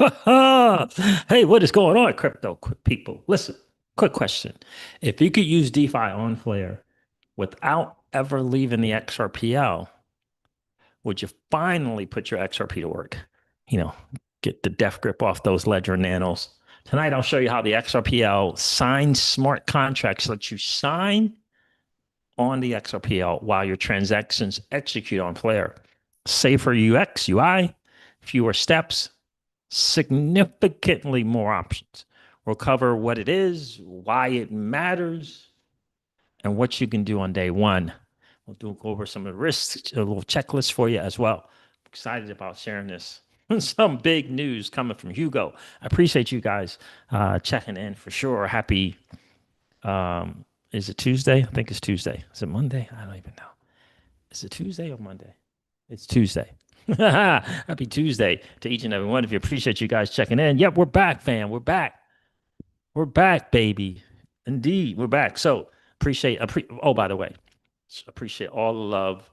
Hey, what is going on, crypto people? Listen, quick question. If you could use DeFi on Flare without ever leaving the XRPL, would you finally put your XRP to work? You know, get the death grip off those ledger nanos. Tonight, I'll show you how the XRPL signed smart contracts let you sign on the XRPL while your transactions execute on Flare. Safer UX, UI, fewer steps, significantly more options. We'll cover what it is, why it matters, and what you can do on day one. We'll go over some of the risks, a little checklist for you as well. Excited about sharing this. Some big news coming from Hugo. I appreciate you guys checking in for sure. Happy, is it Tuesday? I think it's Tuesday. Is it Monday? I don't even know. Is it Tuesday or Monday? It's Tuesday. Happy Tuesday to each and every one of you. Appreciate you guys checking in. Yep, we're back, fam. We're back. We're back, baby. Indeed, we're back. So oh, by the way, appreciate all the love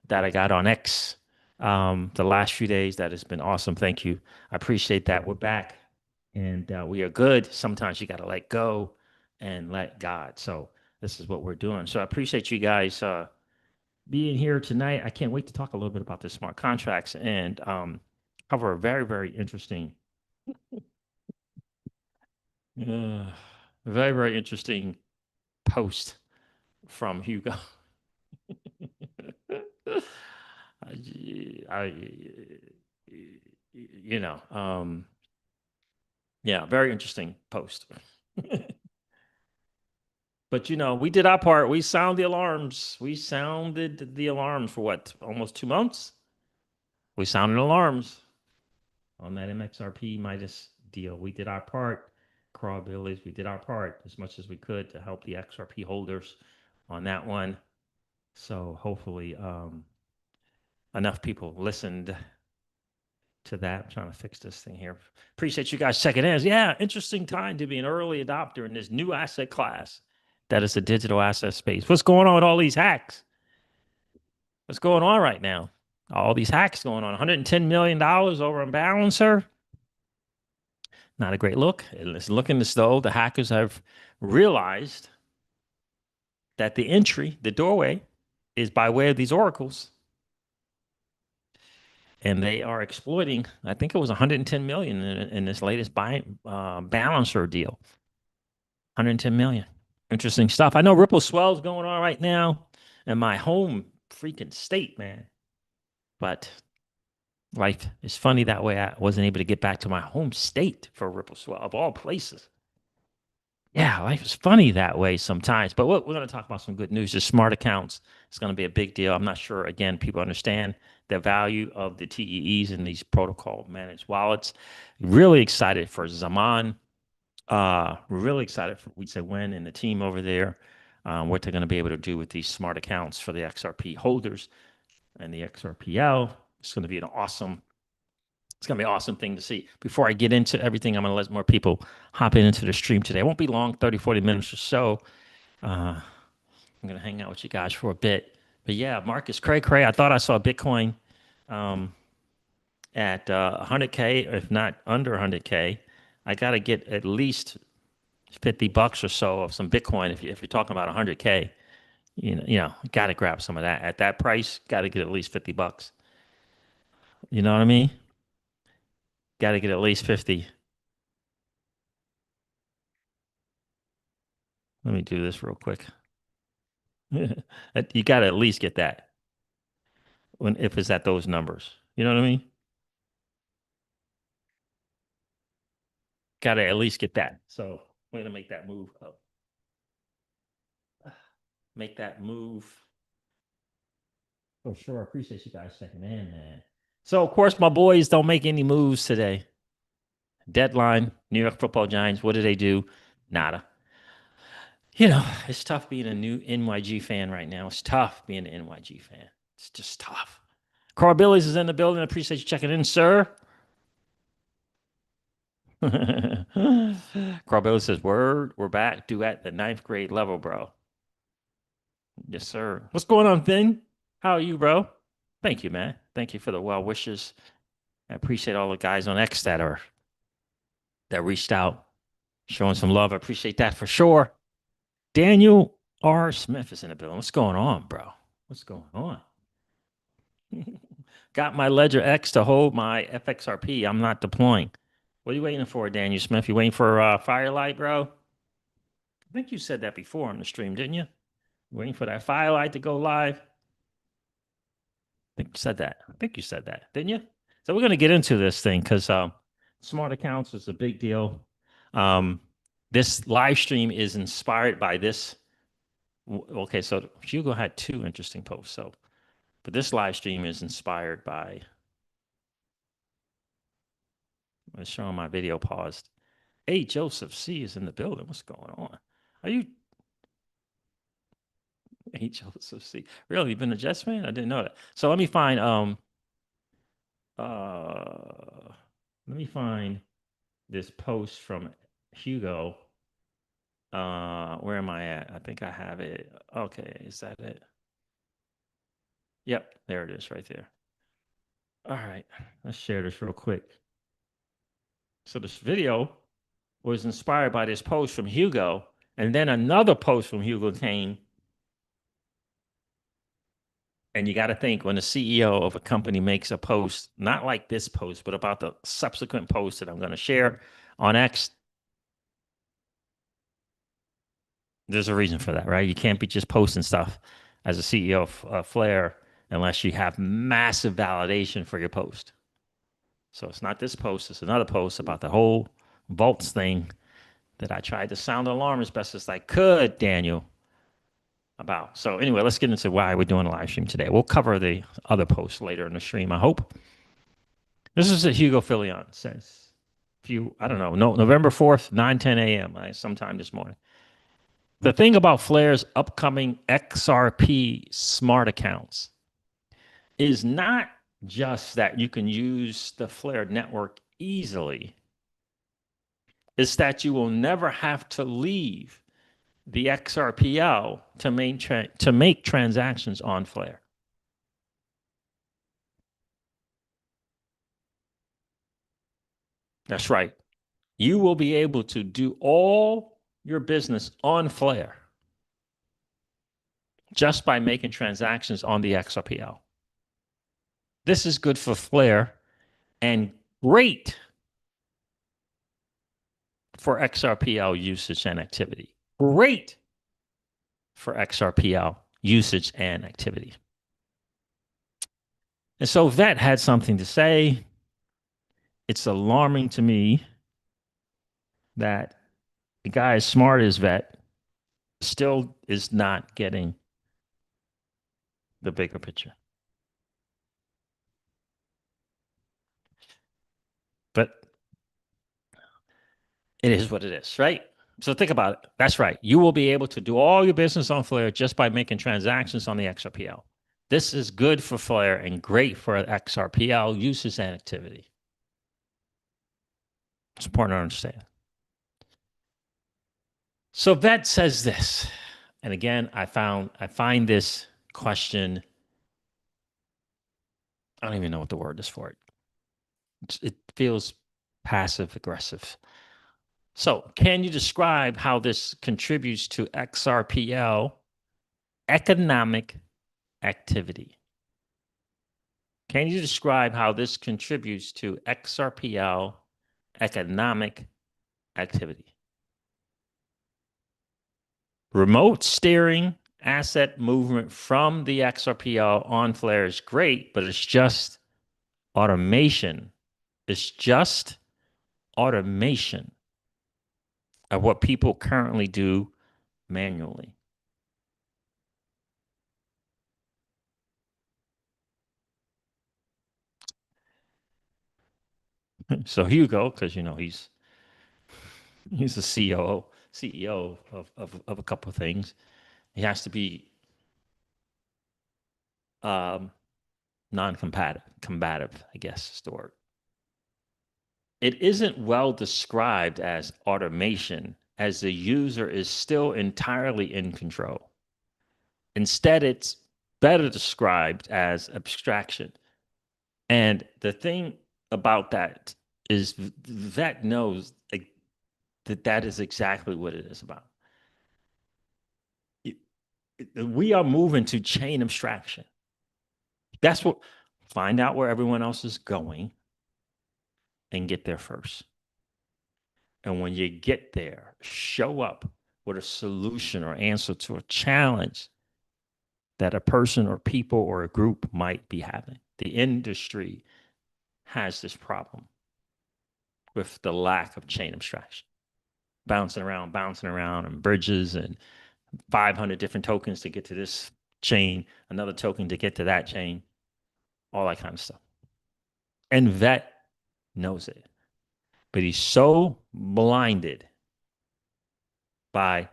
that I got on X the last few days. That has been awesome. Thank you. I appreciate that. We're back and we are good. Sometimes you got to let go and let God. So this is what we're doing. So I appreciate you guys being here tonight. I can't wait to talk a little bit about the smart contracts and cover a very, very interesting, uh, very, very interesting post from Hugo. I, you know, yeah, very interesting post. But we did our part. We sound the alarms. We sounded the alarms for what, almost 2 months? We sounded alarms on that MXRP Midas deal. We did our part. Probabilities, we did our part as much as we could to help the XRP holders on that one. So hopefully enough people listened to that. I'm trying to fix this thing here. Appreciate you guys checking in. Yeah, interesting time to be an early adopter in this new asset class that is the digital asset space. What's going on with all these hacks? What's going on right now? All these hacks going on. $110 million over on Balancer. Not a great look. It's looking as though the hackers have realized that the entry, the doorway, is by way of these oracles. And they are exploiting, I think it was 110 million in this latest balancer deal. 110 million. Interesting stuff. I know Ripple Swell's going on right now in my home freaking state, man. But life is funny that way. I wasn't able to get back to my home state for Ripple Swell, of all places. Yeah, life is funny that way sometimes. But we're going to talk about some good news. The smart accounts is going to be a big deal. I'm not sure, again, people understand the value of the TEEs and these protocol managed wallets. Really excited for Zaman. Really excited for we say when and the team over there, what they're going to be able to do with these smart accounts for the XRP holders and the XRPL. It's going to be it's going to be an awesome thing to see. Before I get into everything, I'm going to let more people hop into the stream today. It won't be long, 30, 40 minutes or so. I'm going to hang out with you guys for a bit. But yeah, Marcus Cray Cray, I thought I saw Bitcoin um, at 100K, if not under 100K. I got to get at least $50 or so of some Bitcoin. If you're talking about 100K, got to grab some of that at that price. Got to get at least $50. You know what I mean? Got to get at least 50. Let me do this real quick. You got to at least get that if it's at those numbers. You know what I mean? Got to at least get that. So we're gonna make that move. Make that move for sure. Appreciate you guys checking in, man. So of course my boys don't make any moves today. Deadline, New York Football Giants. What do they do? Nada. It's tough being a new NYG fan right now. It's tough being an NYG fan. It's just tough. Carl Billy's is in the building. I appreciate you checking in, sir. Carl Billy says, "Word, we're back. Do at the ninth grade level, bro." Yes, sir. What's going on, Finn? How are you, bro? Thank you, man. Thank you for the well wishes. I appreciate all the guys on X that are that reached out, showing some love. I appreciate that for sure. Daniel R. Smith is in the building. What's going on, bro? What's going on? Got my Ledger X to hold my FXRP. I'm not deploying. What are you waiting for, Daniel Smith? You waiting for Firelight, bro? I think you said that before on the stream, didn't you? Waiting for that Firelight to go live. I think you said that. I think you said that, didn't you? So we're going to get into this thing because smart accounts is a big deal. This live stream is inspired by this. Okay, so Hugo had two interesting posts. So, but this live stream is inspired by. I'm showing my video paused. Hey, Joseph C is in the building. What's going on? Are you? Hey, Joseph C. Really, you've been a Jets fan? I didn't know that. So let me find this post from Hugo. Where am I at? I think I have it. Okay, is that it? Yep, there it is right there. All right, let's share this real quick. So this video was inspired by this post from Hugo, and then another post from Hugo came. And you got to think when the CEO of a company makes a post, not like this post, but about the subsequent post that I'm going to share on X, there's a reason for that, right? You can't be just posting stuff as a CEO of Flare unless you have massive validation for your post. So it's not this post, it's another post about the whole vaults thing that I tried to sound the alarm as best as I could, Daniel, about. So anyway, let's get into why we're doing a live stream today. We'll cover the other posts later in the stream, I hope. This is what Hugo Filion says. I don't know, November 4th, 9:10 a.m., sometime this morning. The thing about Flare's upcoming XRP smart accounts is not just that you can use the Flare network easily. It's that you will never have to leave the XRPL to make transactions on Flare. That's right. You will be able to do all your business on Flare just by making transactions on the XRPL. This is good for Flare and great for XRPL usage and activity. Great for XRPL usage and activity. And so Vet had something to say. It's alarming to me that the guy as smart as Vet still is not getting the bigger picture. But it is what it is, right? So think about it. That's right. You will be able to do all your business on Flare just by making transactions on the XRPL. This is good for Flare and great for XRPL usage and activity. It's important to understand. So Vet says this, and again, I find this question, I don't even know what the word is for it. It feels passive aggressive. So can you describe how this contributes to XRPL economic activity? Can you describe how this contributes to XRPL economic activity? Remote steering asset movement from the XRPL on Flare is great, but it's just automation. It's just automation of what people currently do manually. So Hugo, because he's the CEO of a couple of things. He has to be non-combative, I guess is the word. It isn't well described as automation, as the user is still entirely in control. Instead, it's better described as abstraction. And the thing about that is vet knows that that is exactly what it is about. We are moving to chain abstraction. That's what, find out where everyone else is going and get there first. And when you get there, show up with a solution or answer to a challenge that a person or people or a group might be having. The industry has this problem with the lack of chain abstraction, bouncing around, and bridges and 500 different tokens to get to this chain, another token to get to that chain, all that kind of stuff. And Vet knows it, but he's so blinded by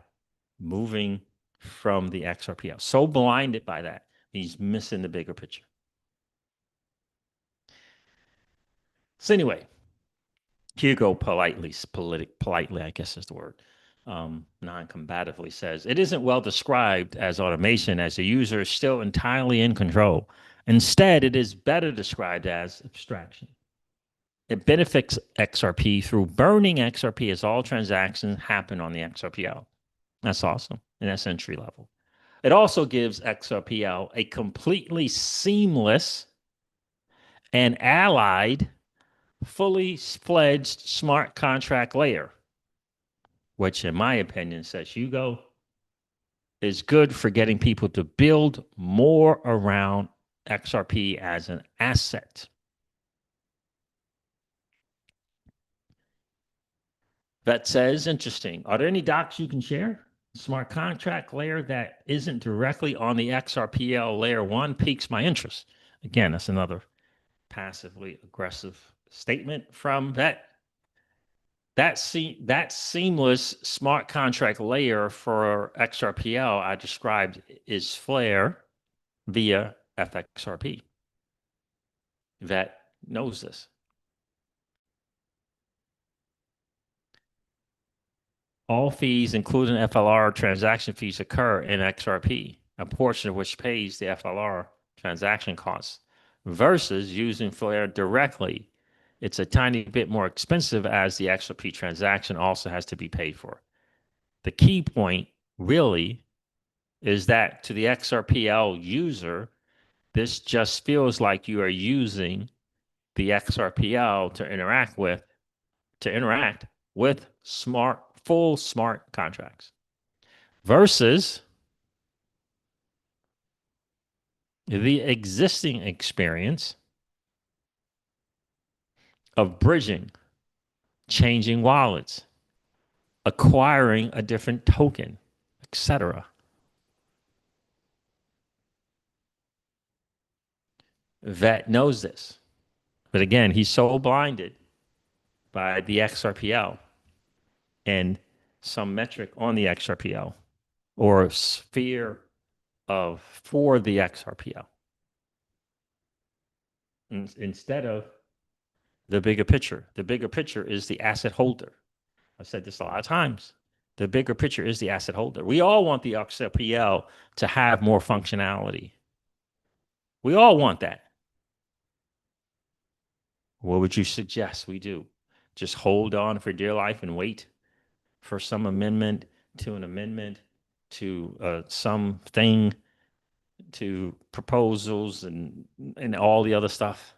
moving from the XRPL, so blinded by that, he's missing the bigger picture. So anyway, Hugo politely, I guess is the word, non-combatively says, it isn't well described as automation as the user is still entirely in control. Instead, it is better described as abstraction. It benefits XRP through burning XRP as all transactions happen on the XRPL. That's awesome. And that's entry level. It also gives XRPL a completely seamless and allied, fully fledged smart contract layer, which in my opinion, says Hugo, is good for getting people to build more around XRP as an asset. That says, interesting. Are there any docs you can share? Smart contract layer that isn't directly on the XRPL layer one piques my interest. Again, that's another passively aggressive statement from that. That seamless smart contract layer for XRPL I described is Flare via FXRP. That knows this. All fees, including FLR transaction fees, occur in XRP, a portion of which pays the FLR transaction costs, versus using Flare directly. It's a tiny bit more expensive as the XRP transaction also has to be paid for. The key point really is that to the XRPL user, this just feels like you are using the XRPL to interact with full smart contracts versus the existing experience of bridging, changing wallets, acquiring a different token, etc. Vet knows this. But again, he's so blinded by the XRPL and some metric on the XRPL or sphere of for the XRPL instead of the bigger picture. The bigger picture is the asset holder. I've said this a lot of times. The bigger picture is the asset holder. We all want the XRPL to have more functionality. We all want that. What would you suggest we do? Just hold on for dear life and wait for some amendment to an amendment to something to proposals and all the other stuff.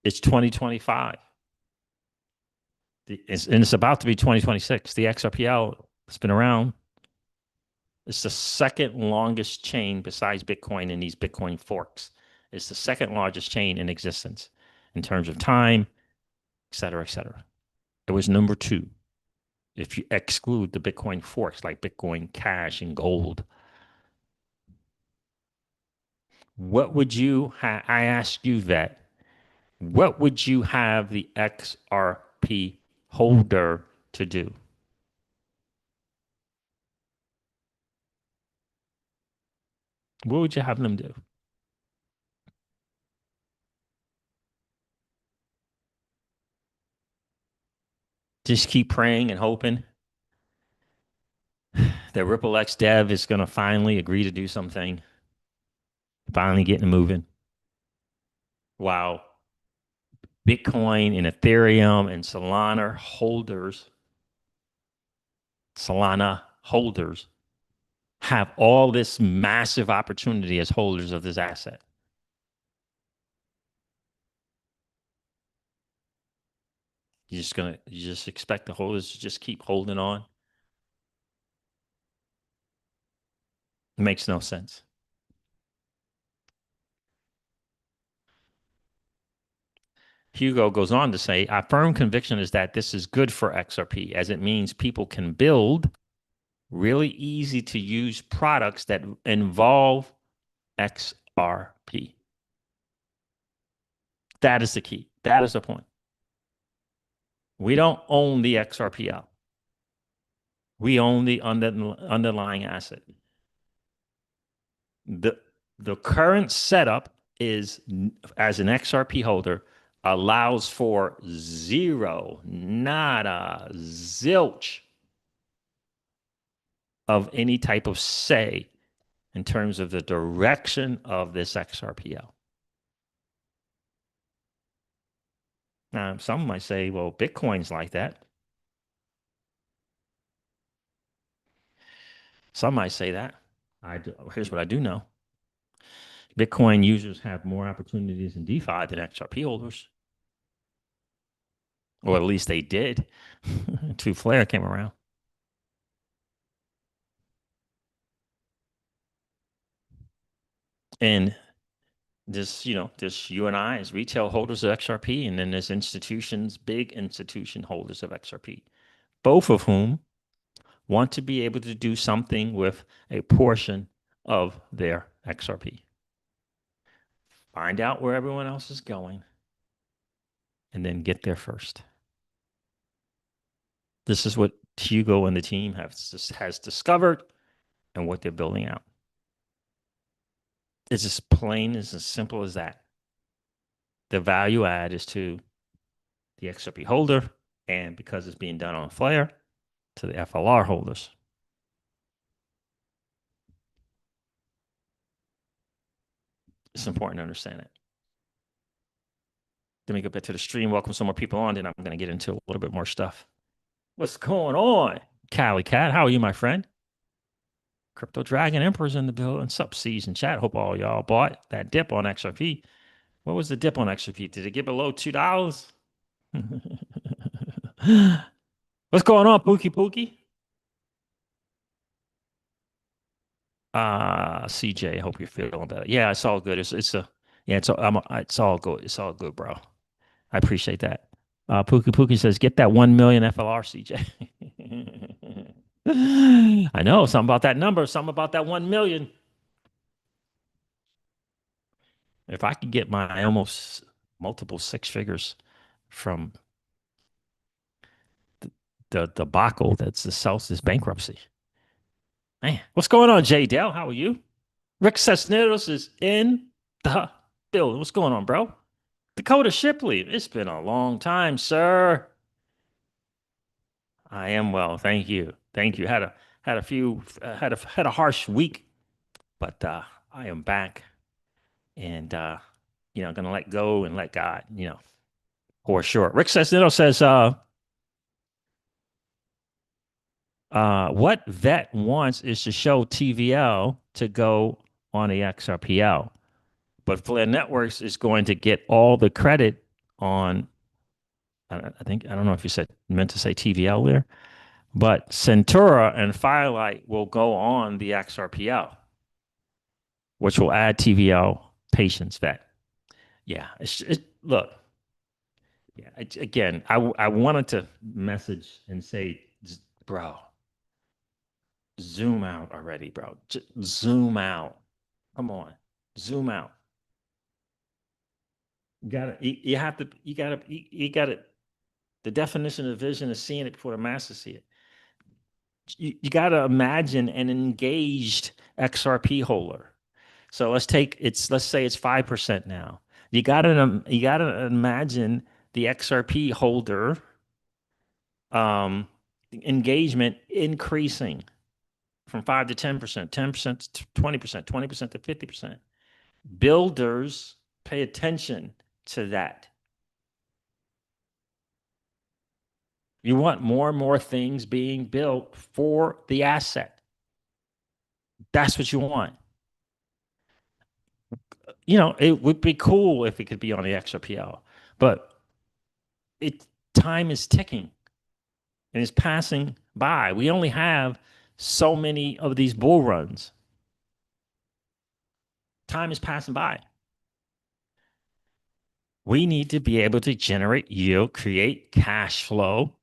It's 2025. And it's about to be 2026. The XRPL has been around. It's the second longest chain besides Bitcoin in these Bitcoin forks. It's the second largest chain in existence in terms of time, et cetera, et cetera. It was number two if you exclude the Bitcoin forks like Bitcoin Cash and Gold. What would you I asked you that. What would you have the XRP holder to do? What would you have them do? Just keep praying and hoping that Ripple X Dev is going to finally agree to do something, finally getting moving. Wow. Bitcoin and Ethereum and Solana holders have all this massive opportunity as holders of this asset. You just expect the holders to just keep holding on? It makes no sense. Hugo goes on to say, our firm conviction is that this is good for XRP as it means people can build really easy to use products that involve XRP. That is the key. That is the point. We don't own the XRPL. We own the underlying asset. The current setup is, as an XRP holder, allows for zero, nada, zilch of any type of say in terms of the direction of this XRPL. Now, some might say, well, Bitcoin's like that. Some might say that. Here's what I do know. Bitcoin users have more opportunities in DeFi than XRP holders. Or at least they did until Flare came around. And this, there's you and I as retail holders of XRP, and then there's institutions, big institution holders of XRP, both of whom want to be able to do something with a portion of their XRP. Find out where everyone else is going, and then get there first. This is what Hugo and the team has discovered and what they're building out. It's as plain, as simple as that. The value add is to the XRP holder, and because it's being done on Flare, to the FLR holders. It's important to understand it. Let me go back to the stream. Welcome some more people on, then I'm going to get into a little bit more stuff. What's going on? Cali Cat, how are you, my friend? Crypto Dragon Emperor's in the building. Sup, C's in chat. Hope all y'all bought that dip on XRP. What was the dip on XRP? Did it get below $2? What's going on, Pookie Pookie? CJ, hope you're feeling better. Yeah, it's all good. It's all good. It's all good, bro. I appreciate that. Pookie Pookie says, get that 1 million FLR, CJ. I know something about that number, something about that 1 million. If I could get my almost multiple six figures from the debacle that's the Celsius bankruptcy. Man, what's going on, Jay Dell? How are you? Rick Cisneros is in the building. What's going on, bro? Dakota Shipley, it's been a long time, sir. I am well, thank you. Thank you. Had a harsh week, but I am back, and gonna let go and let God, for sure. Rick Cisneros says, what vet wants is to show TVL to go on the XRPL, but Flare Networks is going to get all the credit on. I don't know if you meant to say TVL there, but Centura and Firelight will go on the XRPL, which will add TVL patience vet. Yeah, look. Yeah, again, I wanted to message and say, bro, zoom out already, bro. Just zoom out. Come on, zoom out. You have to, you gotta. The definition of vision is seeing it before the masses see it. You got to imagine an engaged XRP holder. So let's say it's 5% now. You got to imagine the XRP holder engagement increasing from 5 to 10%, 10% to 20%, 20% to 50%. Builders pay attention to that. You want more and more things being built for the asset. That's what you want. It would be cool if it could be on the XRPL, but it time is ticking and it's passing by. We only have so many of these bull runs. Time is passing by. We need to be able to generate yield, create cash flow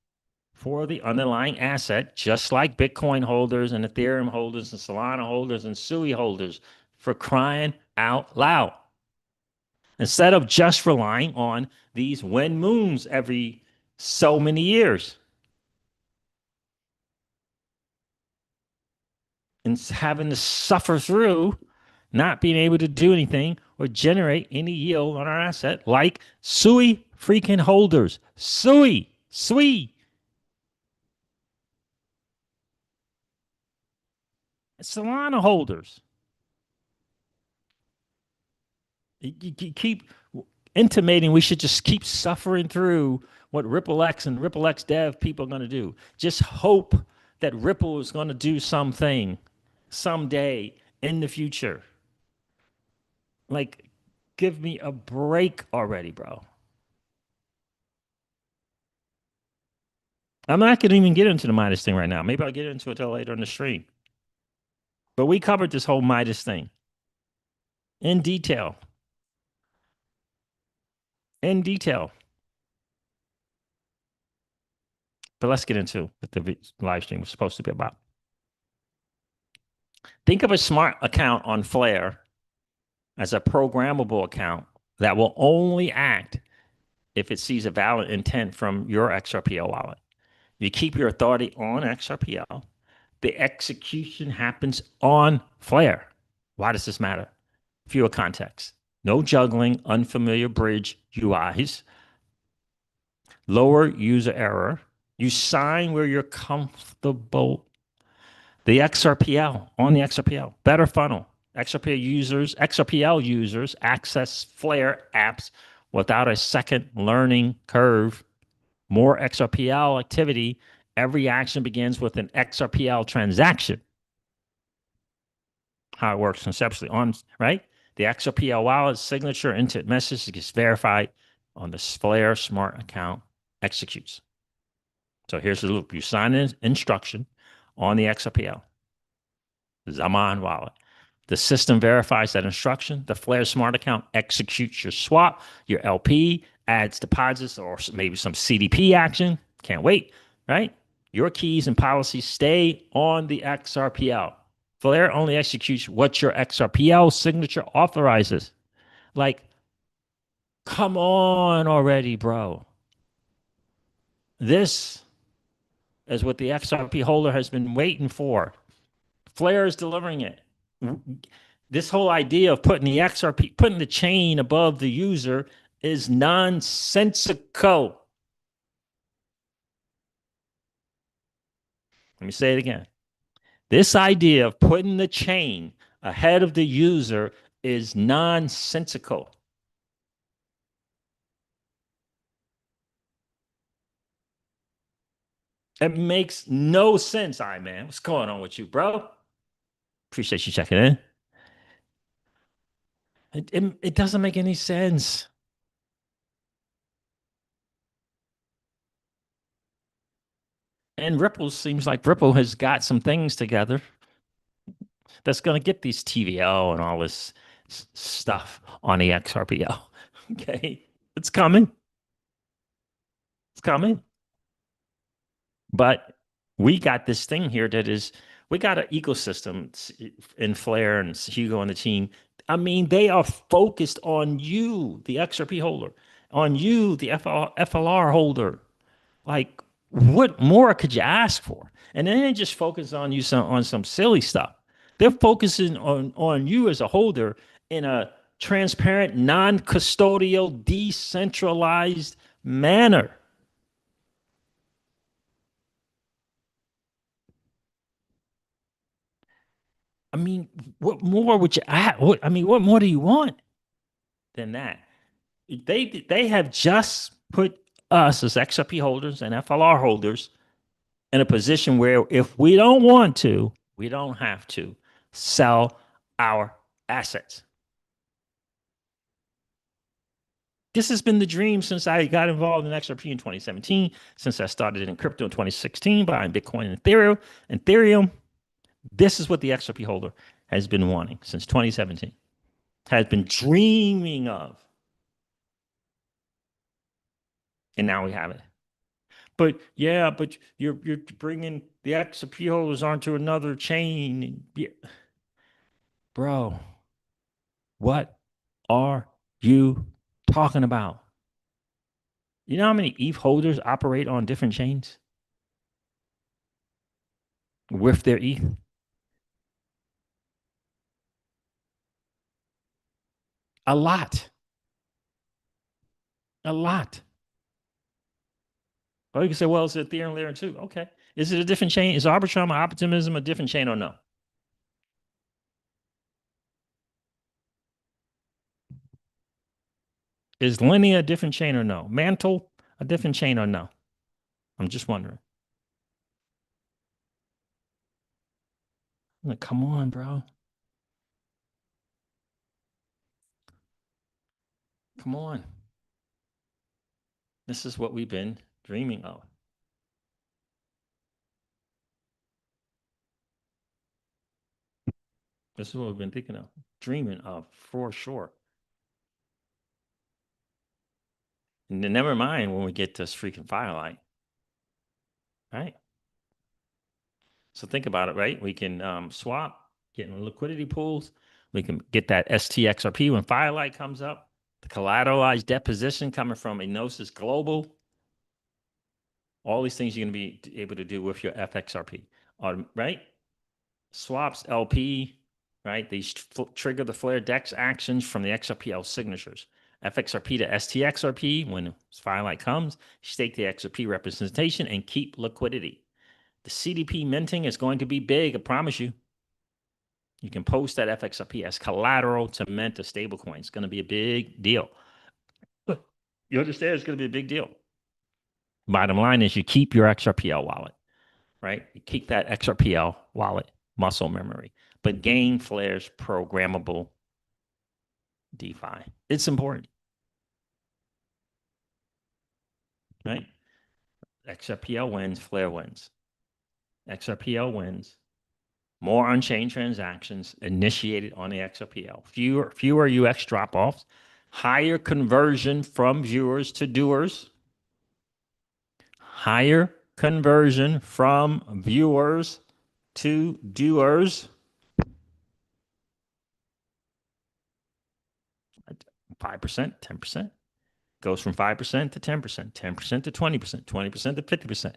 for the underlying asset, just like Bitcoin holders and Ethereum holders and Solana holders and SUI holders, for crying out loud. Instead of just relying on these wind moons every so many years and having to suffer through not being able to do anything or generate any yield on our asset, like SUI freaking holders. SUI, Solana holders. You keep intimating we should just keep suffering through what Ripple X and Ripple X Dev people are going to do. Just hope that Ripple is going to do something someday in the future. Like, give me a break already, bro. I'm not going to even get into the Midas thing right now. Maybe I'll get into it later in the stream. But we covered this whole Midas thing in detail. In detail. But let's get into what the live stream was supposed to be about. Think of a smart account on Flare as a programmable account that will only act if it sees a valid intent from your XRPL wallet. You keep your authority on XRPL. The execution happens on Flare. Why does this matter? Fewer contexts. No juggling unfamiliar bridge UIs. Lower user error. You sign where you're comfortable. The XRPL, on the XRPL, better funnel. XRPL users access Flare apps without a second learning curve. More XRPL activity. Every action begins with an XRPL transaction. How it works conceptually right? The XRPL wallet signature into message gets verified on the Flare smart account executes. So here's the loop. You sign an instruction on the XRPL. Zaman wallet. The system verifies that instruction. The Flare smart account executes your swap, your LP, adds deposits or maybe some CDP action. Can't wait, right? Your keys and policies stay on the XRPL. Flare only executes what your XRPL signature authorizes. Like, come on already, bro. This is what the XRP holder has been waiting for. Flare is delivering it. This whole idea of putting the XRP, putting the chain above the user is nonsensical. Let me say it again. This idea of putting the chain ahead of the user is nonsensical. It makes no sense, man. What's going on with you, bro? Appreciate you checking in. It doesn't make any sense. And Ripple seems like Ripple has got some things together that's going to get these TVL and all this stuff on the XRPL. Okay. It's coming. It's coming. But we got this thing here that is, we got an ecosystem in Flare and Hugo and the team. I mean, they are focused on you, the XRP holder, on you, the FLR holder. Like, what more could you ask for? And then they just focus on you on some silly stuff. They're focusing on you as a holder in a transparent, non-custodial, decentralized manner. I mean, what more would you add? What more do you want than that? They have just put us as XRP holders and FLR holders in a position where if we don't want to, we don't have to sell our assets. This has been the dream since I got involved in XRP in 2017, since I started in crypto in 2016, buying Bitcoin and Ethereum. This is what the XRP holder has been wanting since 2017, has been dreaming of. And now we have it. But yeah, but you're bringing the XRP holders onto another chain. Bro, what are you talking about? You know how many ETH holders operate on different chains with their ETH? A lot. A lot. Or you can say, well, it's Ethereum layer 2. Okay. Is it a different chain? Is Arbitrum or Optimism a different chain or no? Is Linear a different chain or no? Mantle a different chain or no? I'm just wondering. Like, come on, bro. Come on. This is what we've been dreaming of. This is what we've been thinking of, dreaming of for sure. And then never mind when we get this freaking Firelight, right? So think about it, right? We can swap, get in liquidity pools. We can get that stXRP when Firelight comes up, the collateralized deposition coming from Enosys Global. All these things you're going to be able to do with your FXRP, right? Swaps LP, right? These trigger the Flare DEX actions from the XRPL signatures. FXRP to stXRP, when Firelight comes, stake the XRP representation and keep liquidity. The CDP minting is going to be big, I promise you. You can post that FXRP as collateral to mint a stablecoin. It's going to be a big deal. You understand? It's going to be a big deal. Bottom line is you keep your XRPL wallet, right? You keep that XRPL wallet muscle memory, but gain Flare's programmable DeFi. It's important, right? XRPL wins, Flare wins. XRPL wins. More on-chain transactions initiated on the XRPL. Fewer UX drop-offs. Higher conversion from viewers to doers. Higher conversion from viewers to doers. 5%, 10%. Goes from 5% to 10%, 10% to 20%, 20% to 50%.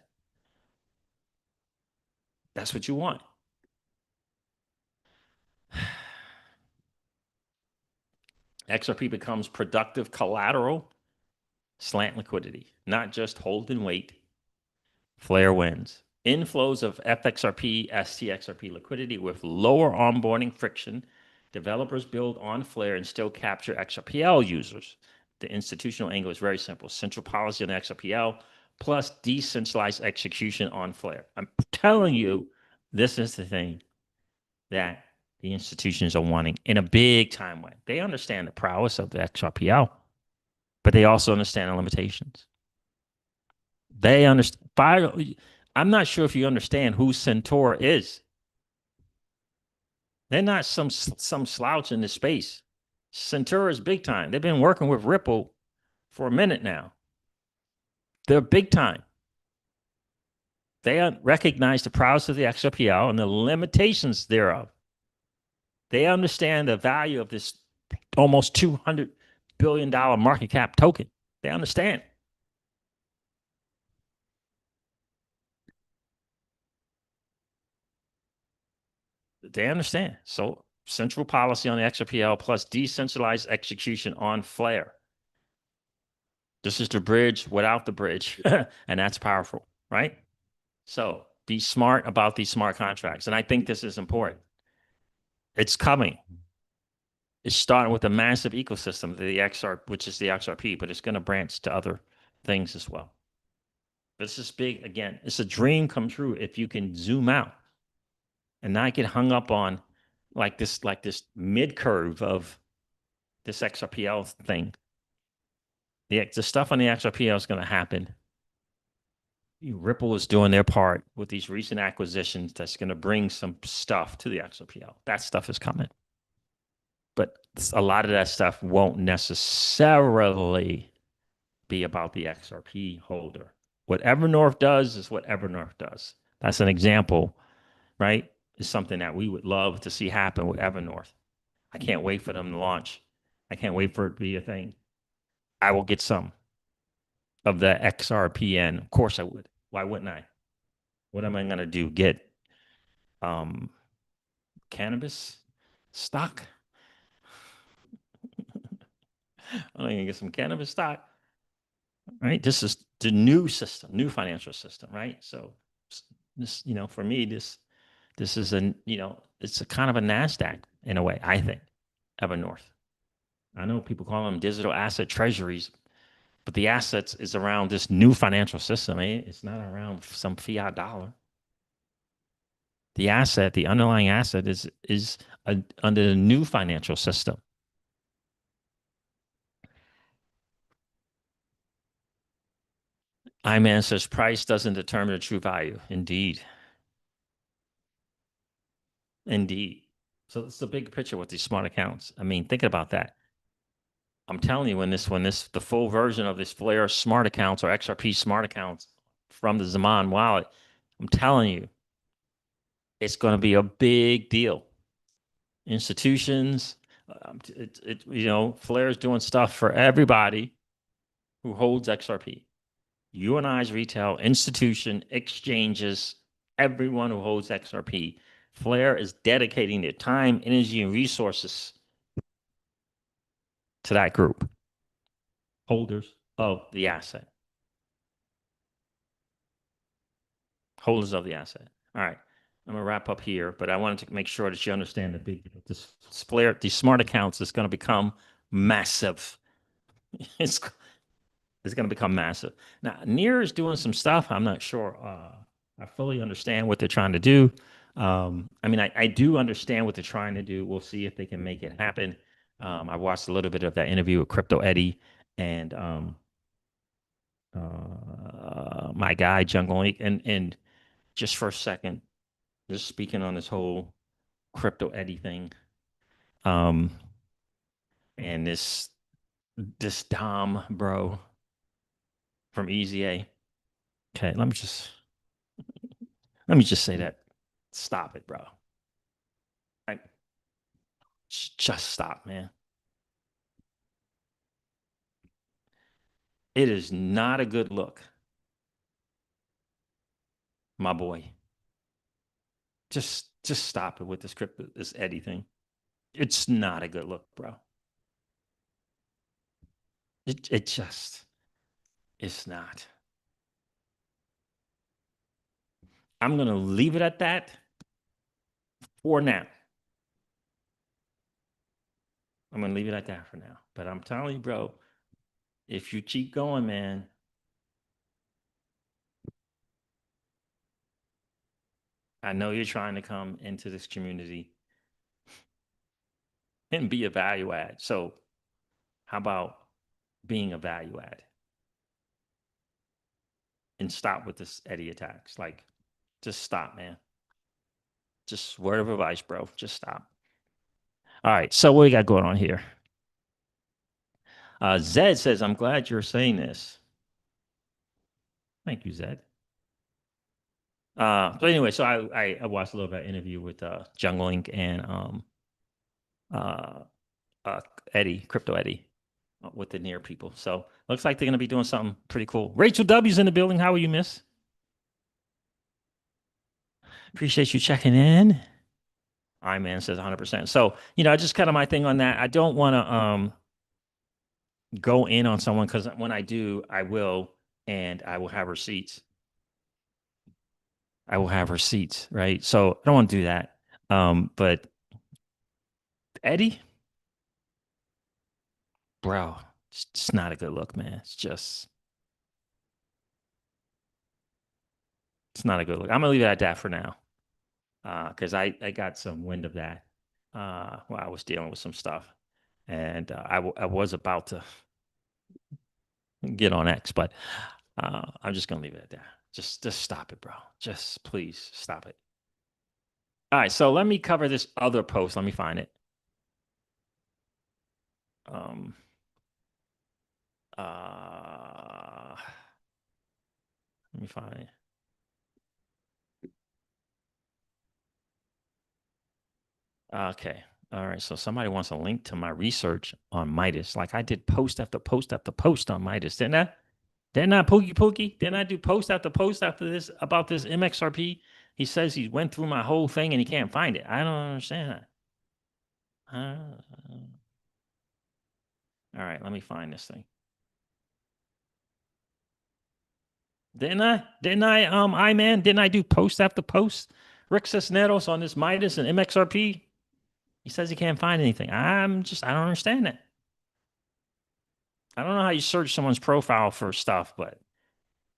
That's what you want. XRP becomes productive collateral, slant liquidity, not just hold and wait. Flare wins. Inflows of FXRP, stXRP liquidity with lower onboarding friction. Developers build on Flare and still capture XRPL users. The institutional angle is very simple. Central policy on XRPL plus decentralized execution on Flare. I'm telling you, this is the thing that the institutions are wanting in a big time way. They understand the prowess of the XRPL, but they also understand the limitations. They understand. I'm not sure if you understand who Centaur is. They're not some slouch in the space. Centaur is big time. They've been working with Ripple for a minute now. They're big time. They recognize the prowess of the XRPL and the limitations thereof. They understand the value of this almost $200 billion market cap token. They understand. They understand. So central policy on the XRPL plus decentralized execution on Flare. This is the bridge without the bridge, and that's powerful, right? So be smart about these smart contracts. And I think this is important. It's coming. It's starting with a massive ecosystem, the XR, which is the XRP, but it's going to branch to other things as well. This is big. Again, it's a dream come true if you can zoom out and not get hung up on like this mid curve of this XRPL thing. The stuff on the XRPL is going to happen. Ripple is doing their part with these recent acquisitions that's going to bring some stuff to the XRPL. That stuff is coming. But a lot of that stuff won't necessarily be about the XRP holder. What Evernorth does is what Evernorth does. That's an example, right? It's something that we would love to see happen with Evernorth. I can't wait for them to launch. I can't wait for it to be a thing. I will get some of the XRPN. Of course I would. Why wouldn't I? What am I going to do? Get um, cannabis stock? I'm going to get some cannabis stock, right? This is the new system, new financial system, right? So this, for me, this is it's a kind of a NASDAQ in a way, I think, Evernorth. I know people call them digital asset treasuries, but the assets is around this new financial system. It's not around some fiat dollar. The asset, the underlying asset is under the new financial system. Iman says price doesn't determine the true value. Indeed. Indeed. So it's the big picture with these smart accounts. I mean, thinking about that. I'm telling you, when the full version of this Flare smart accounts or XRP smart accounts from the Zaman wallet, I'm telling you, it's going to be a big deal. Institutions, Flare is doing stuff for everybody who holds XRP. You and I's retail, institution, exchanges, everyone who holds XRP. Flare is dedicating their time, energy, and resources to that group, holders of the asset. Holders of the asset. All right. I'm going to wrap up here, but I wanted to make sure that you understand the big Flare, these smart accounts is going to become massive. It's going to become massive. Now, Near is doing some stuff. I'm not sure. I fully understand what they're trying to do. I mean, I do understand what they're trying to do. We'll see if they can make it happen. I watched a little bit of that interview with Crypto Eddie and my guy Jungle Link. And just for a second, just speaking on this whole Crypto Eddie thing, and this Dom bro from Easy A. Okay, let me just say that. Stop it, bro. I, just stop, man. It is not a good look, my boy. Just stop it with this Eddie thing. It's not a good look, bro. It just it's not. I'm gonna leave it at that for now. I'm gonna leave it at that for now. But I'm telling you, bro, if you keep going, man, I know you're trying to come into this community and be a value add. So how about being a value add and stop with this Eddie attacks? Like, just stop, man. Just word of advice, bro. Just stop. All right. So what we got going on here? Zed says, I'm glad you're saying this. Thank you, Zed. So anyway, so I watched a little bit of interview with Jungle Inc. and uh, Eddie, Crypto Eddie, with the Near people. So looks like they're gonna be doing something pretty cool. Rachel W's in the building. How are you, miss? Appreciate you checking in. Man says 100%. So, just kind of my thing on that. I don't want to go in on someone because when I do, I will, and I will have receipts. I will have receipts, right? So I don't want to do that. But Eddie, bro, it's not a good look, man. It's just not a good look. I'm gonna leave it at that for now. Because I got some wind of that while I was dealing with some stuff, and I was about to get on X, but I'm just gonna leave it at that. Just stop it, bro. Just please stop it. All right, so let me cover this other post. Let me find it. Um, let me find it. Okay. All right. So somebody wants a link to my research on Midas. Like I did post after post after post on Midas, didn't I? Didn't I, Pookie? Didn't I do post after post after this about this MXRP? He says he went through my whole thing and he can't find it. I don't understand that. All right, let me find this thing. Didn't I? I-man, didn't I do post after post? Rick Cisneros on this Midas and MXRP. He says he can't find anything. I don't understand that. I don't know how you search someone's profile for stuff, but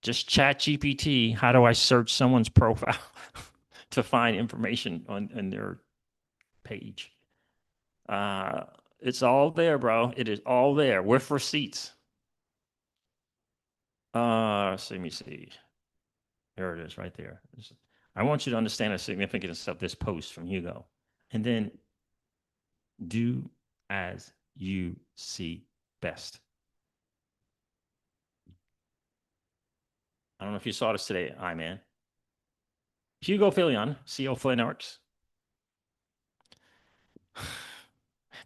just chat GPT. How do I search someone's profile to find information on their page? It's all there, bro. It is all there with receipts. So let me see. There it is right there. I want you to understand the significance of this post from Hugo. And then do as you see best. I don't know if you saw this today, man. Hugo Filion, CEO of Flare Networks,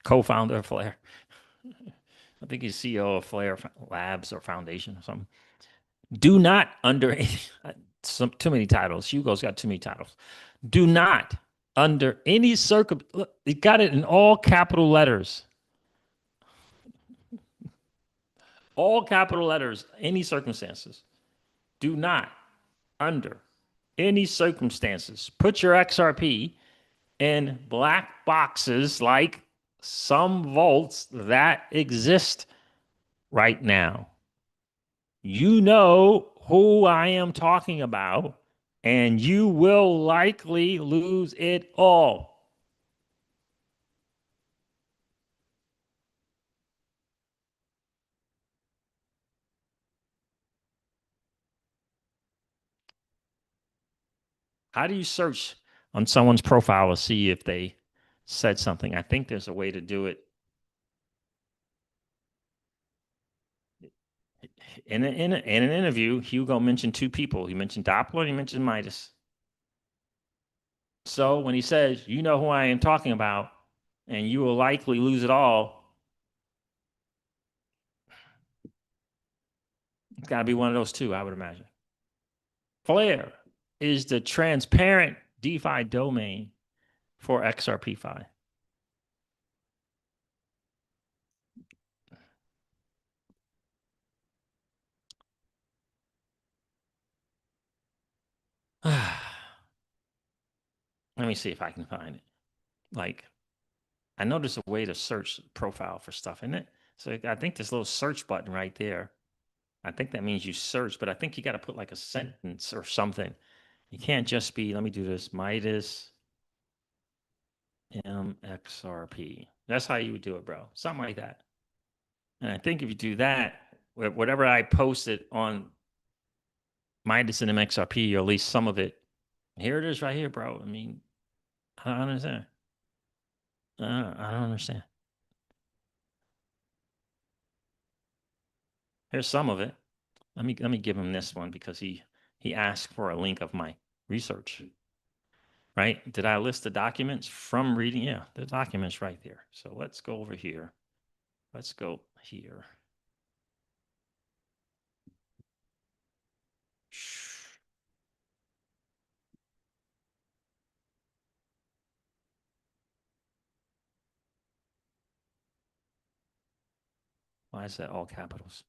co-founder of Flare. I think he's CEO of Flare Labs or Foundation or something. Do not under too many titles. Hugo's got too many titles. Do not under any look, he got it in all capital letters. All capital letters, any circumstances. Do not under any circumstances put your XRP in black boxes like some vaults that exist right now. You know who I am talking about, and you will likely lose it all. How do you search on someone's profile to see if they said something? I think there's a way to do it. In an interview, Hugo mentioned two people. He mentioned Doppler and he mentioned Midas. So when he says, you know who I am talking about, and you will likely lose it all, it's got to be one of those two, I would imagine. Flare is the transparent DeFi domain for XRP-Fi. Let me see if I can find it. Like, I know there's a way to search profile for stuff, isn't it? So I think this little search button right there, I think that means you search, but I think you got to put like a sentence or something. You can't just be, let me do this, Midas MXRP. That's how you would do it, bro. Something like that. And I think if you do that, whatever I posted on Midas and MXRP, or at least some of it, here it is right here, bro. I mean, I don't understand. I don't understand. Here's some of it. Let me give him this one because he asked for a link of my research. Right? Did I list the documents from reading? Yeah, the documents right there. So let's go over here. Let's go here. Why is that all capitals?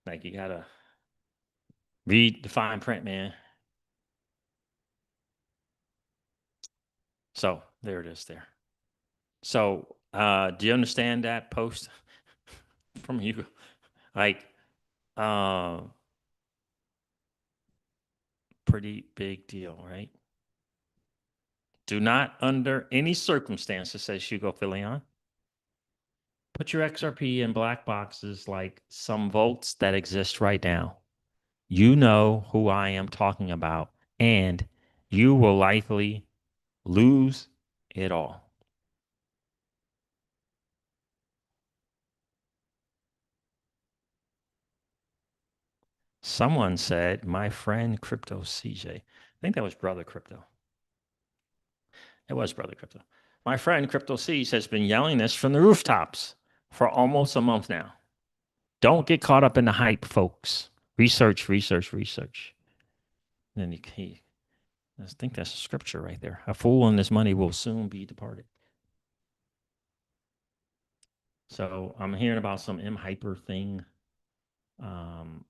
Like you gotta read the fine print, man. So there it is there. So do you understand that post? from you. Like, uh, pretty big deal, right? Do not, under any circumstances, says Hugo Filion, put your XRP in black boxes like some vaults that exist right now. You know who I am talking about, and you will likely lose it all. Someone said, my friend Crypto CJ. I think that was Brother Crypto. It was Brother Crypto. My friend Crypto C's has been yelling this from the rooftops for almost a month now. Don't get caught up in the hype, folks. Research, research, research. Then I think that's a scripture right there. A fool and his money will soon be departed. So I'm hearing about some M hyper thing. Um,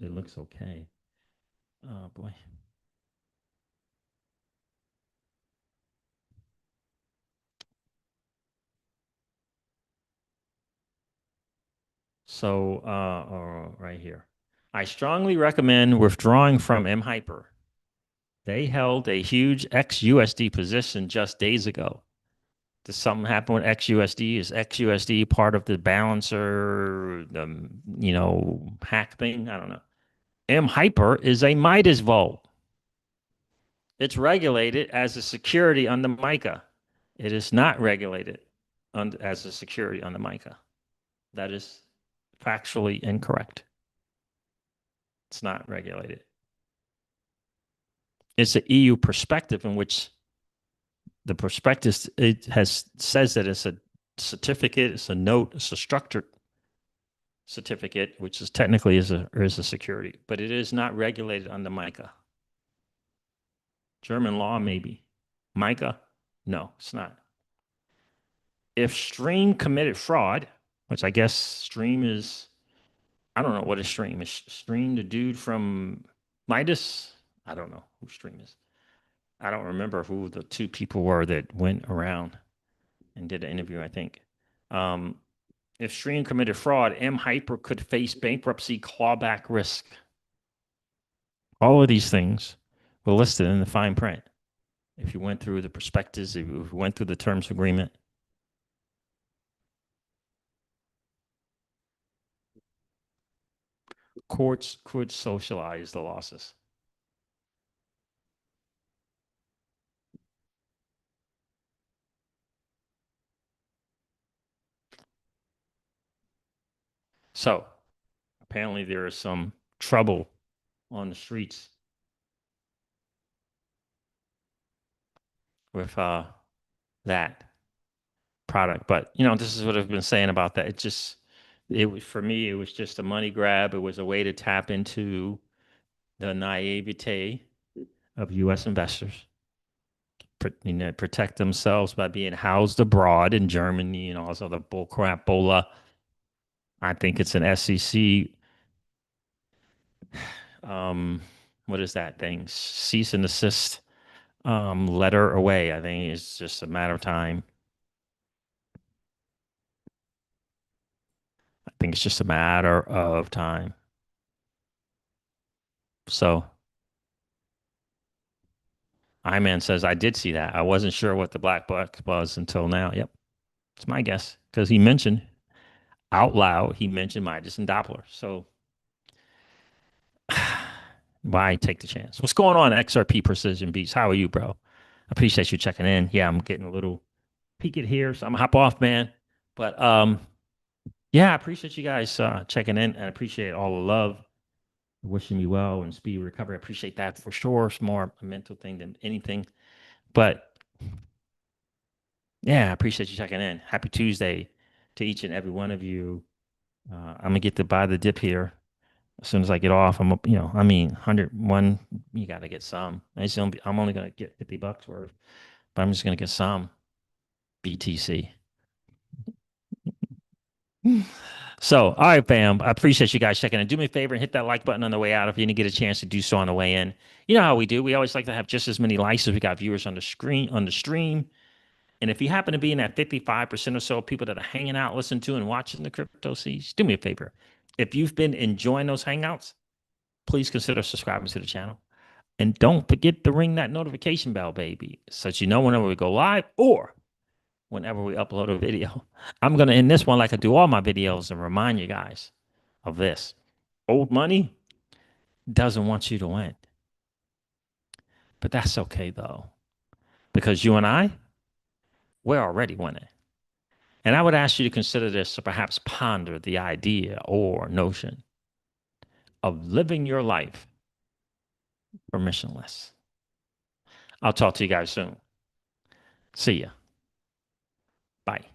it looks okay. Oh boy. So right here. I strongly recommend withdrawing from M hyper. They held a huge XUSD position just days ago. Does something happen with XUSD? Is XUSD part of the balancer, hack thing? I don't know. M hyper is a Midas vault. It's regulated as a security on the MiCA. It is not regulated as a security on the MiCA. That is factually incorrect. It's not regulated. It's an EU perspective in which the prospectus says that it's a certificate, it's a note, it's a structured certificate, which is technically is a security, but it is not regulated under MiCA. German law, maybe. MiCA, no, it's not. If Stream committed fraud, which I guess Stream is, I don't know what is Stream. Is Stream the dude from Midas? I don't know who Stream is. I don't remember who the two people were that went around and did an interview, I think. If Stream committed fraud, M Hyper could face bankruptcy clawback risk. All of these things were listed in the fine print. If you went through the prospectus, if you went through the terms of agreement, courts could socialize the losses. So apparently there is some trouble on the streets with that product. But this is what I've been saying about that. It was, for me, it was just a money grab. It was a way to tap into the naivete of U.S. investors, protect themselves by being housed abroad in Germany and also the bullcrap bola. I think it's an SEC. What is that thing? Cease and desist letter away. I think it's just a matter of time. I think it's just a matter of time. So Iman says, I did see that. I wasn't sure what the black box was until now. Yep. It's my guess. Because he mentioned out loud, he mentioned Midas and Doppler. So why take the chance? What's going on, XRP Precision Beats? How are you, bro? Appreciate you checking in. Yeah, I'm getting a little peeked here, so I'm gonna hop off, man. But yeah, I appreciate you guys checking in, and I appreciate all the love, wishing me well and speedy recovery. I appreciate that for sure. It's more a mental thing than anything. But yeah, I appreciate you checking in. Happy Tuesday to each and every one of you. I'm gonna get to buy the dip here as soon as I get off. 101. You got to get some. I'm only gonna get $50 worth, but I'm just gonna get some BTC. So, all right, fam. I appreciate you guys checking in. Do me a favor and hit that like button on the way out if you didn't get a chance to do so on the way in. You know how we do. We always like to have just as many likes as we got viewers on the screen on the stream. And if you happen to be in that 55% or so of people that are hanging out, listening to and watching the Crypto Seas, do me a favor. If you've been enjoying those hangouts, please consider subscribing to the channel. And don't forget to ring that notification bell, baby, so that you know whenever we go live or whenever we upload a video. I'm going to end this one like I do all my videos and remind you guys of this. Old money doesn't want you to win. But that's okay, though, because you and I, we're already winning. And I would ask you to consider this, or perhaps ponder the idea or notion of living your life permissionless. I'll talk to you guys soon. See ya. Bye.